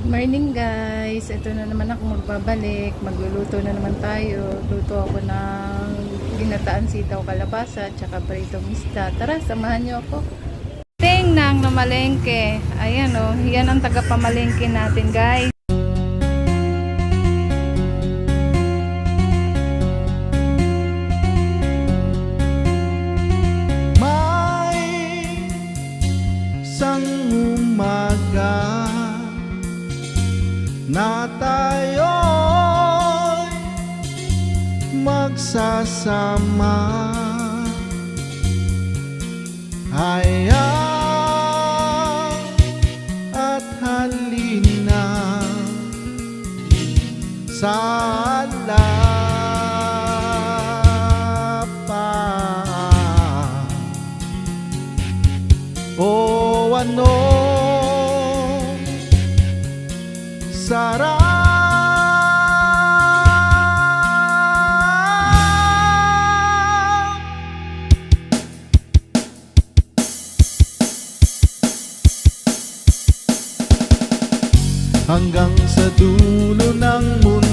Morning guys, ito na naman ako magbabalik, magluluto na naman tayo. Luto ako ng ginataan sitaw kalabasa at saka pritong isda. Tara, samahan niyo ako. Ting nang namalengke. Ayan o, yan ang tagapamalengke natin guys. May isang umaga na tayo'y magsasama. Hayaan at halina sa alapan. O ano sarap hanggang sa dulo ng mundo.